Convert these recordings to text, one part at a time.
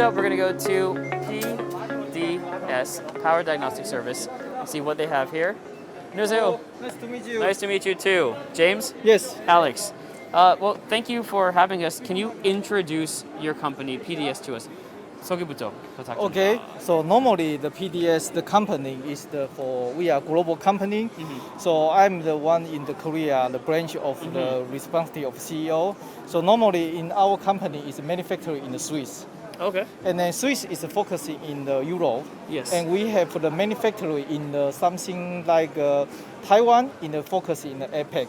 up, we're going to go to PDS, Power Diagnostic Service, and see what they have here. 안녕하세요. Nice to meet you. Nice to meet you too. James? Yes. Alex. Well, thank you for having us. Can you introduce your company, PDS, to us? 소개부터 부탁드립니다. Okay. So normally the PDS, the company is we are global company. So I'm the one in the Korea, the branch of the responsibility of CEO. So normally in our company is manufacturing in the Swiss. Okay. And then Swiss is focusing in the Europe. Yes. And we have the manufacturing in something like Taiwan in the focus in the APEC.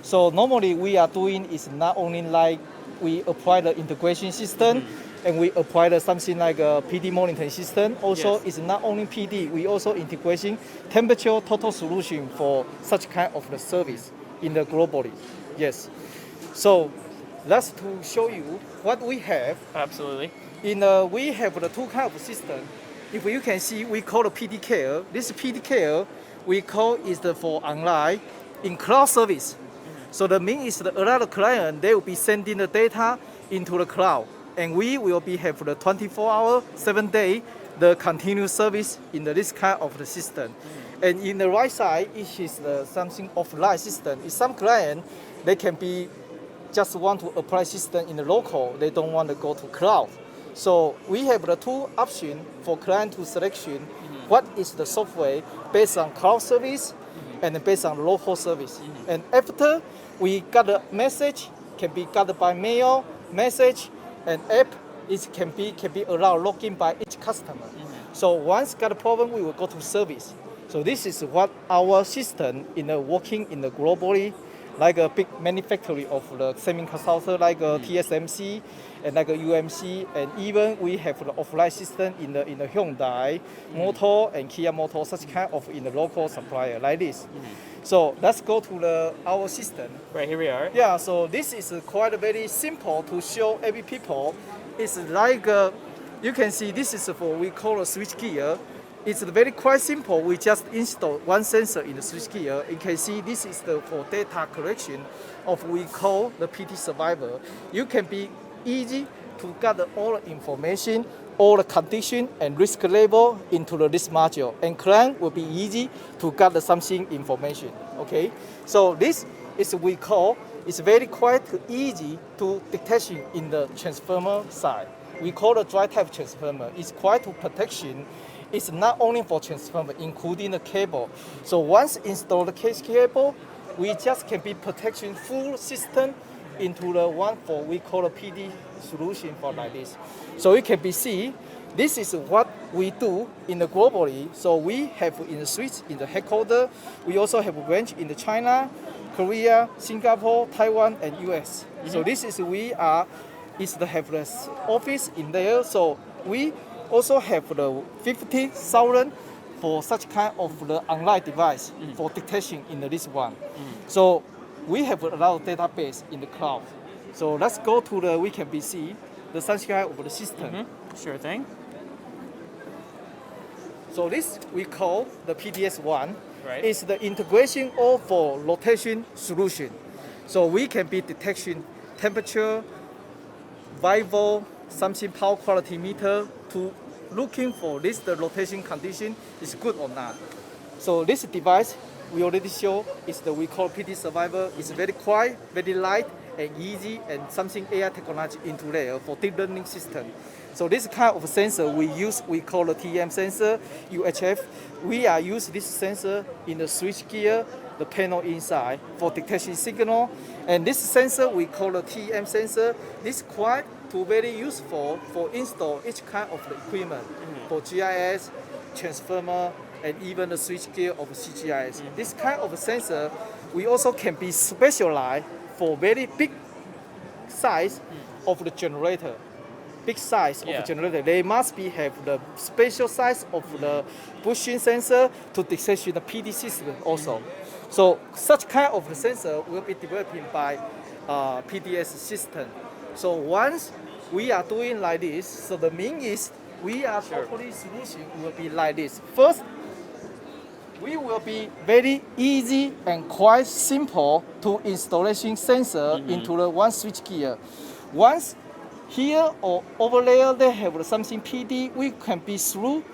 So normally we are doing is not only like we apply the integration system and we apply the something like a PD monitoring system. Also, Yes. it's not only PD, we also integration temperature total solution for such kind of the service in the globally. Yes. So that's to show you what we have. Absolutely. We have the two kind of system. If you can see, we call the PD care. This PD care we call is the for online in cloud service. So the mean is that a lot of client they will be sending the data into the cloud, and we will be have the 24-hour, 7-day the continuous service in this kind of the system. And in the right side, it is something offline system. In some client, they can be just want to apply system in the local. They don't want to go to cloud. So we have the two options for client to selection. What is the software based on cloud service and based on local service. And after we got a message, can be got by mail, message, and app. It can be allowed login by each customer. So once got a problem, we will go to service. So this is what our system in the working in the globally, like a big manufacturer of the semiconductor, like a TSMC and like a UMC, and even we have the offline system in the Hyundai Motor and Kia Motor, such kind of in the local supplier like this. So let's go to our system. Right, here we are. Yeah, so this is quite very simple to show every people. It's like you can see this is for we call a switch gear. It's very quite simple. We just install one sensor in the switch gear. You can see this is for data collection of we call the PT survivor. You can be easy to gather all the information, all the condition and risk level into this module. And client will be easy to gather something information. Okay, so this is we call. It's very quite easy to detection in the transformer side. We call the dry type transformer. It's quite to protection. It's not only for transformer, including the cable. So once installed the case cable, we just can be protection full system into the one for we call a PD solution for like this. So you can be see, this is what we do in the globally. So we have in the Swiss, in the headquarters. We also have a branch in the China, Korea, Singapore, Taiwan, and US. So this is the have the office in there. So we also have the 50,000 for such kind of the online device for detection in this one. So we have a lot of database in the cloud. So let's go to we can be see the such kind of the system. Sure thing. So this we call the PDS1. Right. It's the integration of for rotation solution. So we can be detection temperature, vital, something power quality meter to looking for this the rotation condition is good or not. So this device we already show is the we call PD survivor. It's very quiet, very light and easy, and something AI technology into there for deep learning system. So this kind of sensor we call the TM sensor, UHF. We are use this sensor in the switch gear, the panel inside for detection signal. And this sensor we call the TM sensor. This quite very useful for install each kind of the equipment for GIS, transformer, and even the switch gear of CGIS. This kind of sensor we also can be specialized for very big size of the generator. Big size of the generator. They must be have the special size of the bushing sensor to detect the PD system also. So such kind of sensor will be developed by PDS system. So once we are doing like this, so the mean is we are totally solution will be like this. First, we will be very easy and quite simple to installation sensor into the one switch gear. Once here or over there they have something PD we can be through.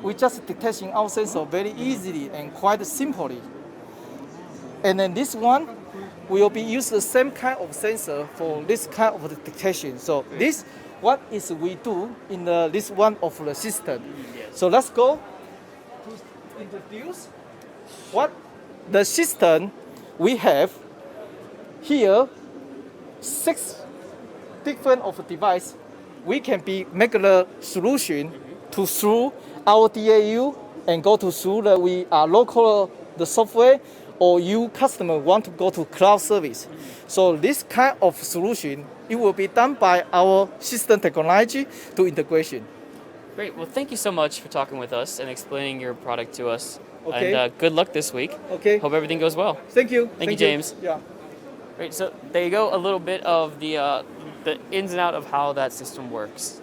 We just detaching our sensor very easily and quite simply. And then this one will be use the same kind of sensor for this kind of detection. So this what is we do in this one of the system. So let's go to introduce what the system we have here. 6 different of device. We can be make the solution to through our DAU and go to through the we are local the software, or you customer want to go to cloud service. So this kind of solution, it will be done by our system technology to integration. Great. Well, thank you so much for talking with us and explaining your product to us. Okay. And good luck this week. Okay. Hope everything goes well. Thank you. Thank you, James. Yeah. Great. So there you go. A little bit of the ins and out of how that system works.